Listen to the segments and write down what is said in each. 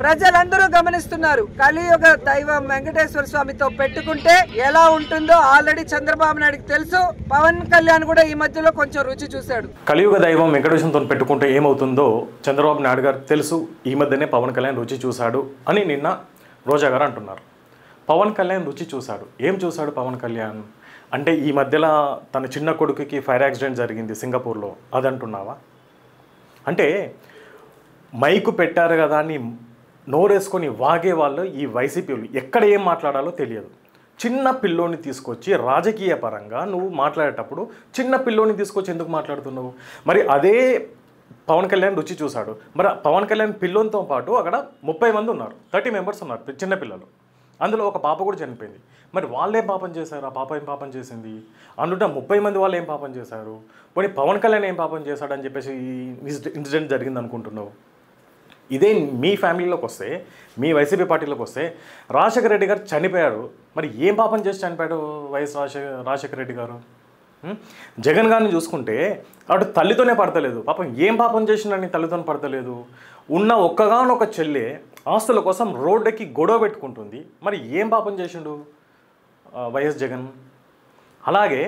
ప్రజలందరూ గమనిస్తున్నారు. కలియుగ దైవం వెంకటేశ్వర స్వామితో పెట్టుకుంటే ఎలా ఉంటుందో ఆల్రెడీ చంద్రబాబు నాయుడుకి తెలుసు. పవన్ కళ్యాణ్ కూడా ఈ మధ్యలో కొంచెం రుచి చూశాడు. కలియుగ దైవం వెంకటేశ్వరంతో పెట్టుకుంటే ఏమవుతుందో చంద్రబాబు నాయుడు గారికి తెలుసు. ఈ మధ్యనే పవన్ కళ్యాణ్ రుచి చూశాడు అని నిన్న రోజా గారు అంటున్నారు. పవన్ కళ్యాణ్ రుచి చూశాడు. ఏం చూశాడు పవన్ కళ్యాణ్ అంటే ఈ మధ్యలో తన చిన్న కొడుకుకి ఫైర్ యాక్సిడెంట్ జరిగింది సింగపూర్లో, అది అంటున్నావా? అంటే మైకు పెట్టారు కదా అని నోరేసుకొని వాగే వాళ్ళు ఈ వైసీపీలు ఎక్కడ ఏం మాట్లాడాలో తెలియదు. చిన్న పిల్లోని తీసుకొచ్చి రాజకీయ పరంగా నువ్వు మాట్లాడేటప్పుడు చిన్న పిల్లోని తీసుకొచ్చి ఎందుకు మాట్లాడుతున్నావు? మరి అదే పవన్ కళ్యాణ్ రుచి చూశాడు. మరి పవన్ కళ్యాణ్ పిల్లోనితో పాటు అక్కడ 30 మంది ఉన్నారు, 30 మెంబర్స్ ఉన్నారు చిన్నపిల్లలు. అందులో ఒక పాప కూడా చనిపోయింది. మరి వాళ్ళు ఏం పాపం చేశారు? ఆ పాప ఏం పాపం చేసింది? అందులో 30 మంది వాళ్ళు ఏం పాపం చేశారు? పోనీ పవన్ కళ్యాణ్ ఏం పాపం చేశాడు అని చెప్పేసి ఈ ఇన్సిడెంట్ జరిగింది అనుకుంటున్నావు? ఇదే మీ ఫ్యామిలీలోకి వస్తే, మీ వైసీపీ పార్టీలోకి వస్తే రాజశేఖర రెడ్డి గారు చనిపోయారు. మరి ఏం పాపం చేసి చనిపోయాడు వైఎస్ రాజశేఖర రెడ్డి గారు? జగన్ గారిని చూసుకుంటే అటు తల్లితోనే పడతలేదు. పాపం ఏం పాపం చేసిందని తల్లితోనే పడతలేదు. ఉన్న ఒక్కగానొక చెల్లె ఆస్తుల కోసం రోడ్డుకి గొడవ పెట్టుకుంటుంది. మరి ఏం పాపం చేసిండు వైఎస్ జగన్? అలాగే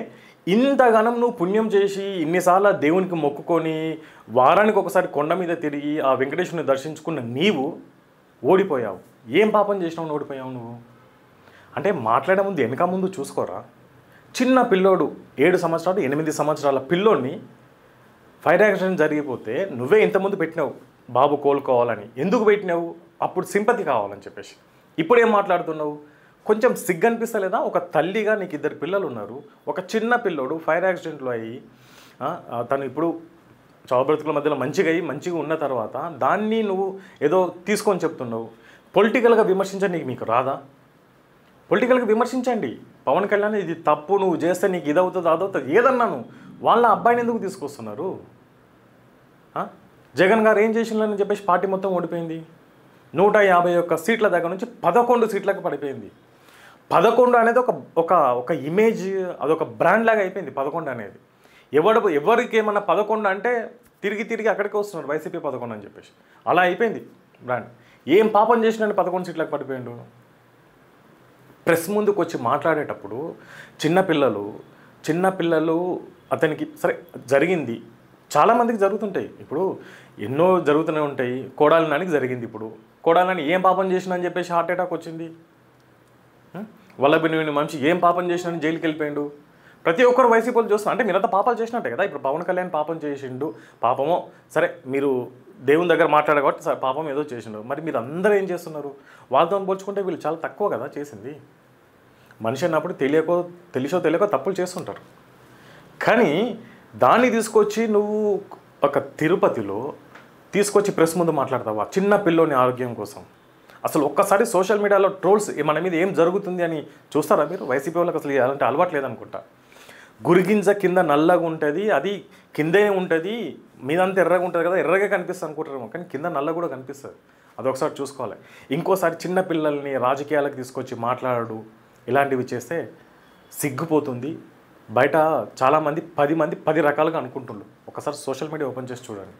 ఇంతగానం నువ్వు పుణ్యం చేసి ఇన్నిసార్లు దేవునికి మొక్కుకొని వారానికి ఒకసారి కొండ మీద తిరిగి ఆ వెంకటేశ్వరుని దర్శించుకున్న నీవు ఓడిపోయావు. ఏం పాపం చేసినావు ఓడిపోయావు నువ్వు? అంటే మాట్లాడే ముందు వెనక ముందు చూసుకోరా. చిన్న పిల్లోడు 7 సంవత్సరాలు 8 సంవత్సరాల పిల్లోడిని ఫైర్ యాక్సిడెంట్ జరిగిపోతే నువ్వే ఇంతకుముందు పెట్టినావు బాబు కోలుకోవాలని. ఎందుకు పెట్టినావు? అప్పుడు సింపతి కావాలని చెప్పేసి. ఇప్పుడు ఏం మాట్లాడుతున్నావు? కొంచెం సిగ్గు అనిపిస్తలేదా? ఒక తల్లిగా నీకు 2 పిల్లలు ఉన్నారు. ఒక చిన్న పిల్లోడు ఫైర్ యాక్సిడెంట్లో అయ్యి తను ఇప్పుడు చావుబ్రతుకుల మధ్యలో మంచిగా ఉన్న తర్వాత దాన్ని నువ్వు ఏదో తీసుకొని చెప్తున్నావు. పొలిటికల్గా విమర్శించండి. మీకు రాదా? పొలిటికల్గా విమర్శించండి. పవన్ కళ్యాణ్ ఇది తప్పు, నువ్వు చేస్తే నీకు ఇదవుతుంది అదవుతుంది ఏదన్నాను. వాళ్ళ అబ్బాయిని ఎందుకు తీసుకొస్తున్నారు? జగన్ గారు ఏం చేసిందని చెప్పేసి పార్టీ మొత్తం ఓడిపోయింది. 151 సీట్ల దగ్గర నుంచి 11 సీట్లకు పడిపోయింది. 11 అనేది ఒక ఇమేజ్, అదొక బ్రాండ్ లాగా అయిపోయింది 11 అనేది. ఎవరికి ఏమన్నా 11 అంటే తిరిగి అక్కడికి వస్తున్నారు వైసీపీ 11 అని చెప్పేసి. అలా అయిపోయింది బ్రాండ్. ఏం పాపం చేసినని 11 సీట్లకు పడిపోయిండు? ప్రెస్ ముందుకు వచ్చి మాట్లాడేటప్పుడు చిన్నపిల్లలు అతనికి సరే జరిగింది, చాలామందికి జరుగుతుంటాయి. ఇప్పుడు ఎన్నో జరుగుతూనే ఉంటాయి. కోడాలి నానికి జరిగింది. ఇప్పుడు కోడాలి నాని ఏం పాపం చేసినా అని చెప్పేసి హార్ట్ అటాక్ వచ్చింది. వల్లభిని మనిషి ఏం పాపం చేసినా జైలుకి వెళ్ళిపోయిండు. ప్రతి ఒక్కరు వైసీపీలు చూస్తున్నారు. అంటే మీరంతా పాపాలు చేసినట్టే కదా. ఇప్పుడు పవన్ కళ్యాణ్ పాపం చేసిండు, పాపమో సరే మీరు దేవుని దగ్గర మాట్లాడే కాబట్టి పాపం ఏదో చేసిండు. మరి మీరు అందరూ ఏం చేస్తున్నారు? వాళ్ళతో పోల్చుకుంటే వీళ్ళు చాలా తక్కువ కదా చేసింది. మనిషి అన్నప్పుడు తెలిసో తెలియకో తప్పులు చేస్తుంటారు. కానీ దాన్ని తీసుకొచ్చి నువ్వు ఒక తిరుపతిలో తీసుకొచ్చి ప్రెస్ ముందు మాట్లాడతావా చిన్న పిల్లోని ఆరోగ్యం కోసం? అసలు ఒక్కసారి సోషల్ మీడియాలో ట్రోల్స్ మన మీద ఏం జరుగుతుంది అని చూస్తారా మీరు? వైసీపీ వాళ్ళకి అసలు అలాంటి అలవాటు లేదనుకుంటా. గురిగింజ కింద నల్లగా ఉంటుంది, అది కిందే ఉంటుంది, మీదంతా ఎర్రగా ఉంటుంది కదా, ఎర్రగా కనిపిస్తుంది అనుకుంటారేమో, కానీ కింద నల్ల కూడా కనిపిస్తుంది. అదొకసారి చూసుకోవాలి. ఇంకోసారి చిన్న పిల్లల్ని రాజకీయాలకు తీసుకొచ్చి మాట్లాడు ఇలాంటివి చేస్తే సిగ్గుపోతుంది. బయట చాలామంది 10 మంది 10 రకాలుగా అనుకుంటున్నారు. ఒకసారి సోషల్ మీడియా ఓపెన్ చేసి చూడండి.